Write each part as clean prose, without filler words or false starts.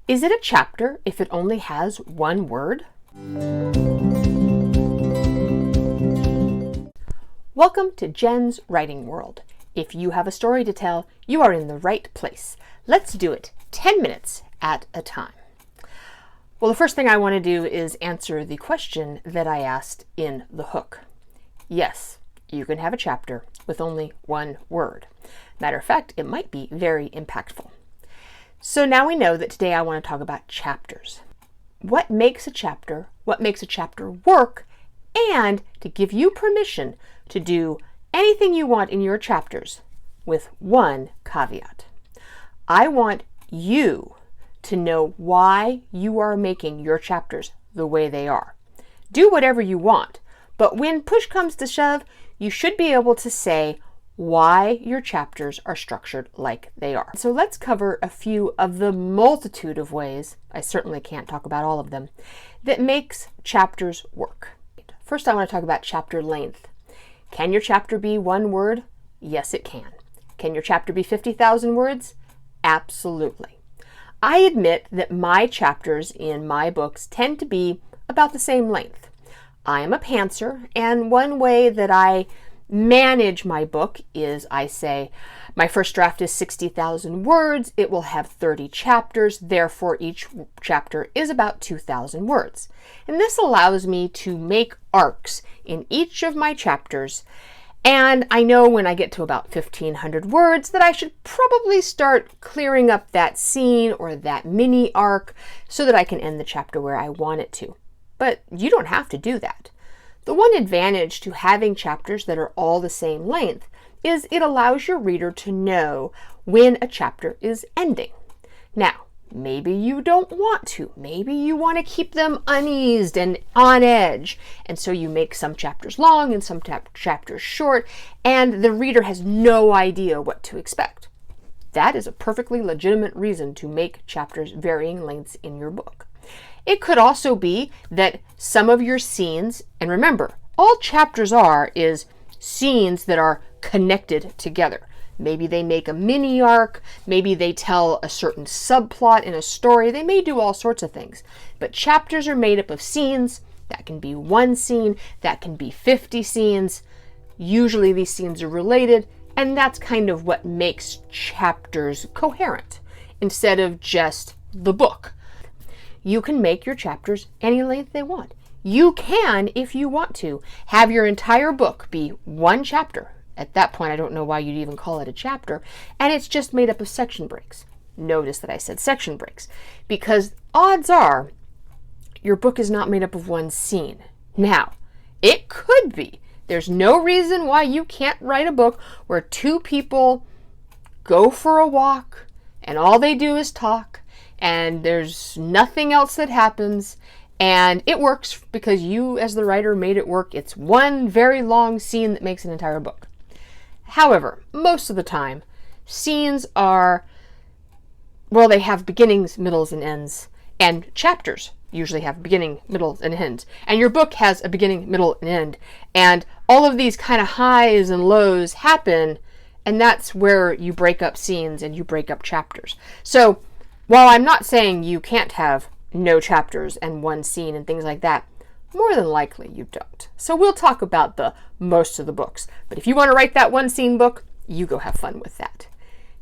Is it a chapter if it only has one word? Welcome to Jenn's Writing World. If you have a story to tell, you are in the right place. Let's do it 10 minutes at a time. Well, the first thing I want to do is answer the question that I asked in the hook. Yes, you can have a chapter with only one word. Matter of fact, it might be very impactful. So now we know that today I want to talk about chapters. What makes a chapter, what makes a chapter work, and to give you permission to do anything you want in your chapters with one caveat. I want you to know why you are making your chapters the way they are. Do whatever you want, but when push comes to shove, you should be able to say why your chapters are structured like they are. So let's cover a few of the multitude of ways, I certainly can't talk about all of them, that makes chapters work. First, I want to talk about chapter length. Can your chapter be one word? Yes, it can. Can your chapter be 50,000 words? Absolutely. I admit that my chapters in my books tend to be about the same length. I am a pantser, and one way that I manage my book is I say, my first draft is 60,000 words, it will have 30 chapters, therefore each chapter is about 2,000 words. And this allows me to make arcs in each of my chapters, and I know when I get to about 1,500 words that I should probably start clearing up that scene or that mini arc so that I can end the chapter where I want it to. But you don't have to do that. The one advantage to having chapters that are all the same length is it allows your reader to know when a chapter is ending. Now, maybe you don't want to. Maybe you want to keep them uneased and on edge. And so you make some chapters long and some chapters short, and the reader has no idea what to expect. That is a perfectly legitimate reason to make chapters varying lengths in your book. It could also be that some of your scenes, and remember, all chapters is scenes that are connected together. Maybe they make a mini arc, maybe they tell a certain subplot in a story, they may do all sorts of things. But chapters are made up of scenes. That can be one scene, that can be 50 scenes. Usually these scenes are related, and that's kind of what makes chapters coherent, instead of just the book. You can make your chapters any length they want. You can, if you want to, have your entire book be one chapter. At that point, I don't know why you'd even call it a chapter, and it's just made up of section breaks. Notice that I said section breaks, because odds are your book is not made up of one scene. Now, it could be. There's no reason why you can't write a book where two people go for a walk, and all they do is talk, and there's nothing else that happens, and it works because you, as the writer, made it work. It's one very long scene that makes an entire book. However, most of the time, scenes they have beginnings, middles, and ends, and chapters usually have beginning, middle, and ends. And your book has a beginning, middle, and end. And all of these kind of highs and lows happen, and that's where you break up scenes and you break up chapters. So, while I'm not saying you can't have no chapters and one scene and things like that, more than likely you don't. So we'll talk about the most of the books. But if you want to write that one scene book, you go have fun with that.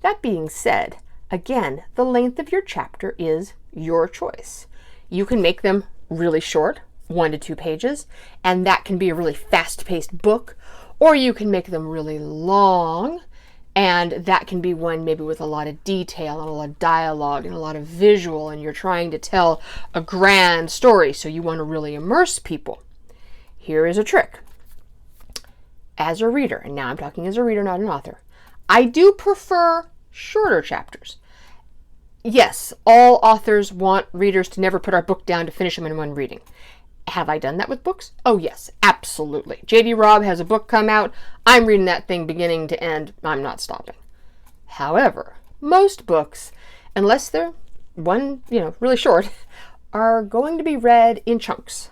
That being said, again, the length of your chapter is your choice. You can make them really short, 1 to 2 pages, and that can be a really fast-paced book, or you can make them really long, and that can be one maybe with a lot of detail and a lot of dialogue and a lot of visual, and you're trying to tell a grand story, so you want to really immerse people. Here is a trick. As a reader, and now I'm talking as a reader, not an author, I do prefer shorter chapters. Yes, all authors want readers to never put our book down to finish them in one reading. Have I done that with books? Oh yes, absolutely. J.D. Robb has a book come out. I'm reading that thing beginning to end. I'm not stopping. However, most books, unless they're really short, are going to be read in chunks.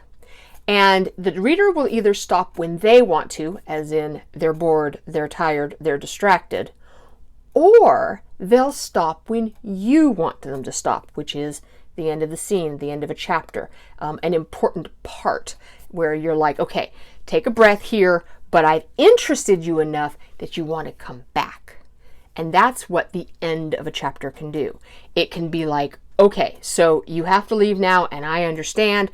And the reader will either stop when they want to, as in they're bored, they're tired, they're distracted, or they'll stop when you want them to stop, which is the end of the scene, the end of a chapter, an important part where you're like, okay, take a breath here, but I've interested you enough that you want to come back. And that's what the end of a chapter can do. It can be like, okay, so you have to leave now, and I understand,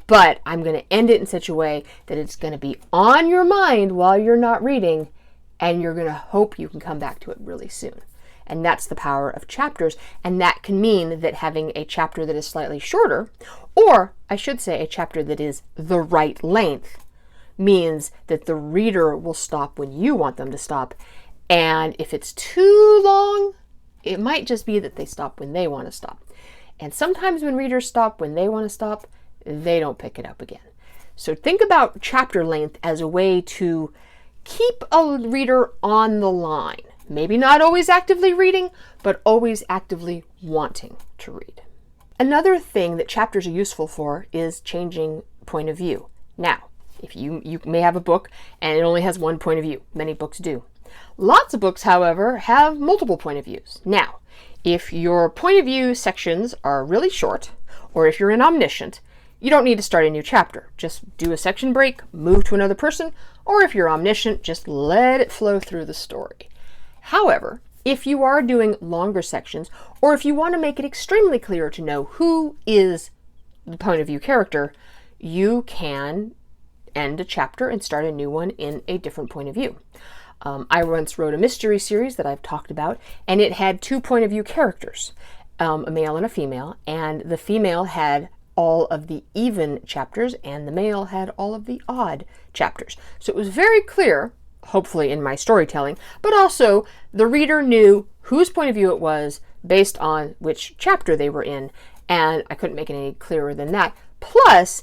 but I'm going to end it in such a way that it's going to be on your mind while you're not reading, and you're going to hope you can come back to it really soon. And that's the power of chapters, and that can mean that having a chapter that is slightly shorter, or I should say a chapter that is the right length, means that the reader will stop when you want them to stop. And if it's too long, it might just be that they stop when they want to stop. And sometimes when readers stop when they want to stop, they don't pick it up again. So think about chapter length as a way to keep a reader on the line. Maybe not always actively reading, but always actively wanting to read. Another thing that chapters are useful for is changing point of view. Now, if you may have a book and it only has one point of view. Many books do. Lots of books, however, have multiple point of views. Now, if your point of view sections are really short, or if you're an omniscient, you don't need to start a new chapter. Just do a section break, move to another person, or if you're omniscient, just let it flow through the story. However, if you are doing longer sections, or if you want to make it extremely clear to know who is the point of view character, you can end a chapter and start a new one in a different point of view. I once wrote a mystery series that I've talked about, and it had two point of view characters, a male and a female, and the female had all of the even chapters and the male had all of the odd chapters. So it was very clear, hopefully in my storytelling, but also the reader knew whose point of view it was based on which chapter they were in, and I couldn't make it any clearer than that. Plus,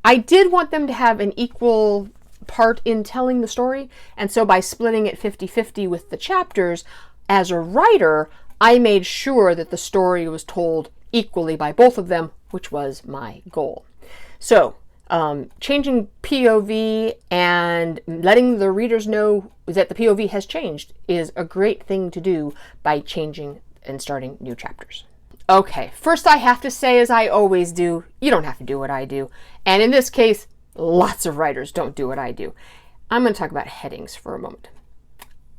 I did want them to have an equal part in telling the story, and so by splitting it 50-50 with the chapters, as a writer, I made sure that the story was told equally by both of them, which was my goal. So, changing POV and letting the readers know that the POV has changed is a great thing to do by changing and starting new chapters. Okay, first I have to say, as I always do, you don't have to do what I do. And in this case, lots of writers don't do what I do. I'm going to talk about headings for a moment.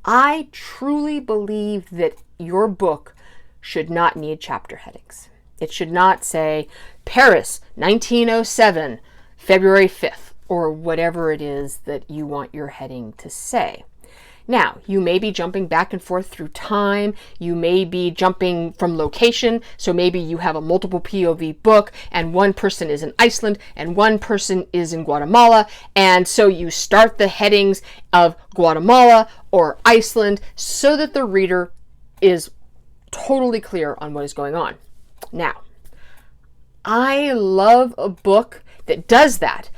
I truly believe that your book should not need chapter headings. It should not say Paris, 1907, February 5th, or whatever it is that you want your heading to say. Now, you may be jumping back and forth through time. You may be jumping from location. So maybe you have a multiple POV book and one person is in Iceland and one person is in Guatemala. And so you start the headings of Guatemala or Iceland so that the reader is totally clear on what is going on. Now, I love a book that does that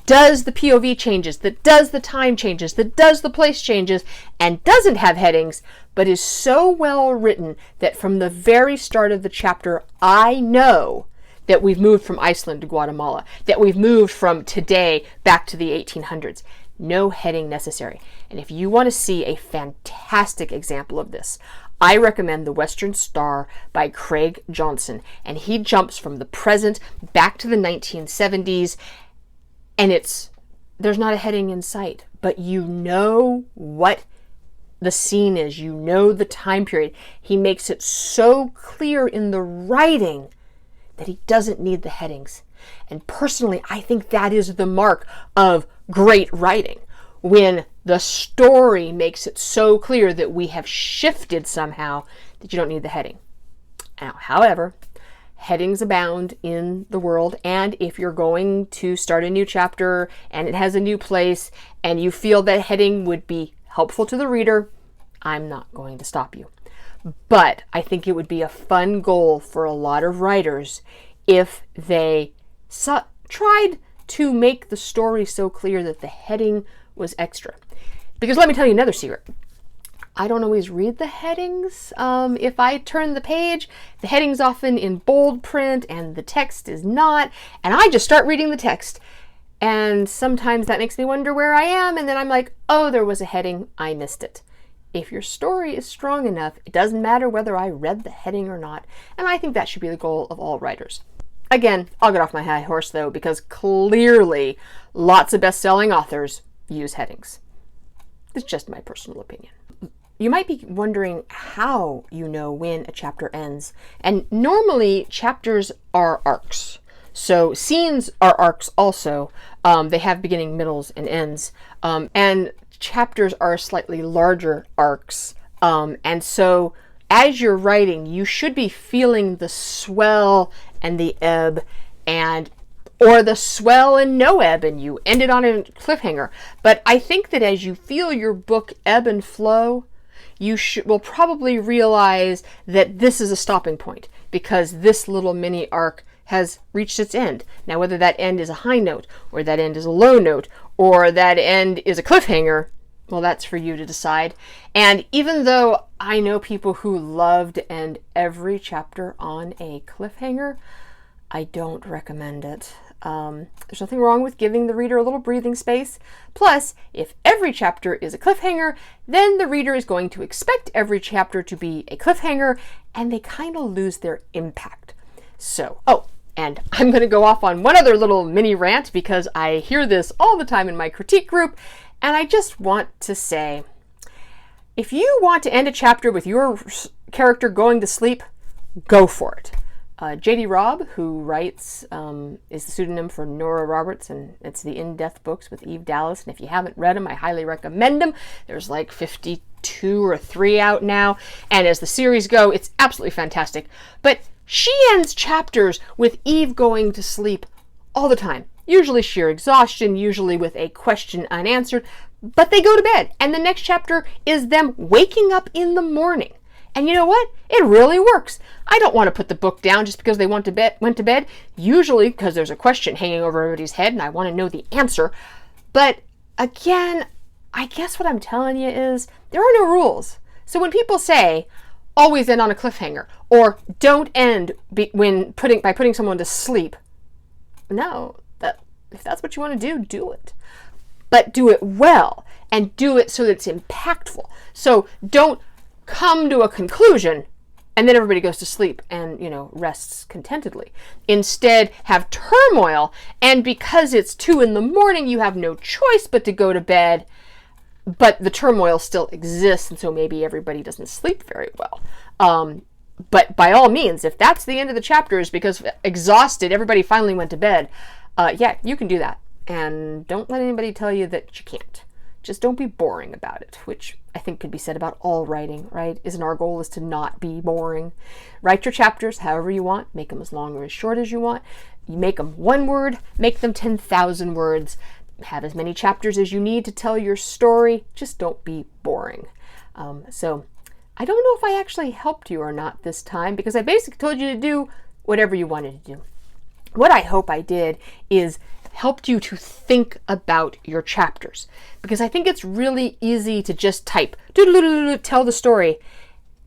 does the POV changes, that does the time changes, that does the place changes, and doesn't have headings, but is so well written that from the very start of the chapter, I know that we've moved from Iceland to Guatemala, that we've moved from today back to the 1800s. No heading necessary. And if you want to see a fantastic example of this, I recommend The Western Star by Craig Johnson, and he jumps from the present back to the 1970s, and there's not a heading in sight, but you know what the scene is, you know the time period. He makes it so clear in the writing that he doesn't need the headings. And personally, I think that is the mark of great writing, when the story makes it so clear that we have shifted somehow that you don't need the heading. Now, however, headings abound in the world, and if you're going to start a new chapter and it has a new place and you feel that heading would be helpful to the reader, I'm not going to stop you. But I think it would be a fun goal for a lot of writers if they tried to make the story so clear that the heading was extra. Because let me tell you another secret. I don't always read the headings. If I turn the page, the heading's often in bold print and the text is not, and I just start reading the text. And sometimes that makes me wonder where I am, and then I'm like, oh, there was a heading, I missed it. If your story is strong enough, it doesn't matter whether I read the heading or not, and I think that should be the goal of all writers. Again, I'll get off my high horse though, because clearly lots of best-selling authors use headings. It's just my personal opinion. You might be wondering how you know when a chapter ends, and normally chapters are arcs. So scenes are arcs also. They have beginning, middles, and ends, and chapters are slightly larger arcs, and so as you're writing, you should be feeling the swell and the ebb, or the swell and no ebb, and you end it on a cliffhanger. But I think that as you feel your book ebb and flow, you will probably realize that this is a stopping point, because this little mini arc has reached its end. Now, whether that end is a high note, or that end is a low note, or that end is a cliffhanger, well, that's for you to decide. And even though I know people who loved to end every chapter on a cliffhanger, I don't recommend it. There's nothing wrong with giving the reader a little breathing space. Plus, if every chapter is a cliffhanger, then the reader is going to expect every chapter to be a cliffhanger, and they kind of lose their impact. So, and I'm going to go off on one other little mini rant, because I hear this all the time in my critique group, and I just want to say, if you want to end a chapter with your character going to sleep, go for it. J.D. Robb, who writes, is the pseudonym for Nora Roberts, and it's the In-Death books with Eve Dallas. And if you haven't read them, I highly recommend them. There's like 52 or 3 out now. And as the series go, it's absolutely fantastic. But she ends chapters with Eve going to sleep all the time. Usually sheer exhaustion, usually with a question unanswered. But they go to bed. And the next chapter is them waking up in the morning. And you know what? It really works. I don't want to put the book down just because they went to bed, usually because there's a question hanging over everybody's head and I want to know the answer. But again, I guess what I'm telling you is there are no rules. So when people say, always end on a cliffhanger, or don't end by putting someone to sleep, no, if that's what you want to do, do it. But do it well, and do it so that it's impactful. So don't come to a conclusion and then everybody goes to sleep and, rests contentedly. Instead, have turmoil, and because it's 2 a.m, you have no choice but to go to bed, but the turmoil still exists, and so maybe everybody doesn't sleep very well. But by all means, if that's the end of the chapters because exhausted, everybody finally went to bed, yeah, you can do that. And don't let anybody tell you that you can't. Just don't be boring about it, which I think could be said about all writing, right? Isn't our goal is to not be boring? Write your chapters however you want. Make them as long or as short as you want. You make them 1 word, make them 10,000 words. Have as many chapters as you need to tell your story. Just don't be boring. So I don't know if I actually helped you or not this time, because I basically told you to do whatever you wanted to do. What I hope I did is helped you to think about your chapters, because I think it's really easy to just type, tell the story,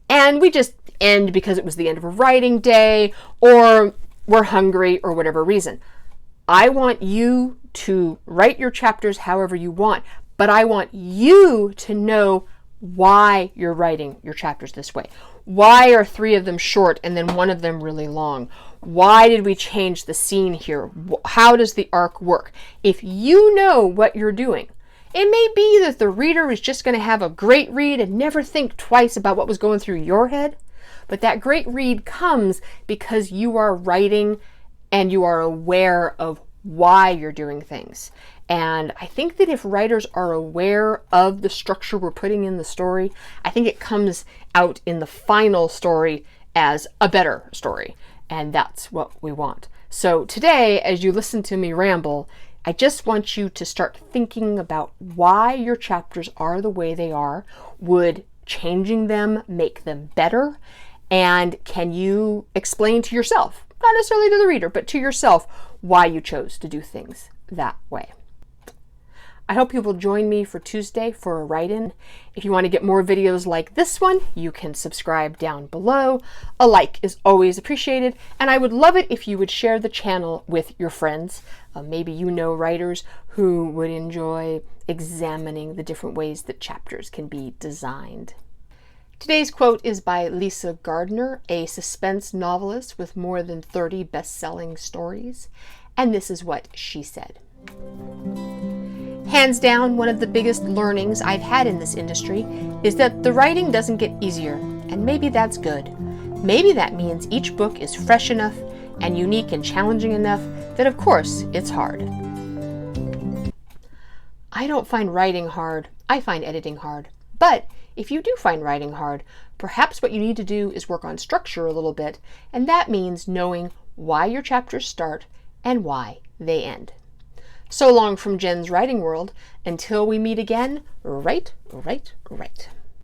and we just end because it was the end of a writing day, or we're hungry, or whatever reason. I want you to write your chapters however you want, but I want you to know why you're writing your chapters this way. Why are 3 of them short and then 1 of them really long? Why did we change the scene here? How does the arc work? If you know what you're doing, it may be that the reader is just going to have a great read and never think twice about what was going through your head. But that great read comes because you are writing and you are aware of why you're doing things. And I think that if writers are aware of the structure we're putting in the story, I think it comes out in the final story as a better story. And that's what we want. So today, as you listen to me ramble, I just want you to start thinking about why your chapters are the way they are. Would changing them make them better? And can you explain to yourself, not necessarily to the reader, but to yourself, why you chose to do things that way? I hope you will join me for Tuesday for a write-in. If you want to get more videos like this one, you can subscribe down below. A like is always appreciated, and I would love it if you would share the channel with your friends. Maybe you know writers who would enjoy examining the different ways that chapters can be designed. Today's quote is by Lisa Gardner, a suspense novelist with more than 30 best-selling stories, and this is what she said. Hands down, one of the biggest learnings I've had in this industry is that the writing doesn't get easier, and maybe that's good. Maybe that means each book is fresh enough and unique and challenging enough that, of course, it's hard. I don't find writing hard. I find editing hard. But if you do find writing hard, perhaps what you need to do is work on structure a little bit, and that means knowing why your chapters start and why they end. So long from Jenn's writing world. Until we meet again, write, write, write.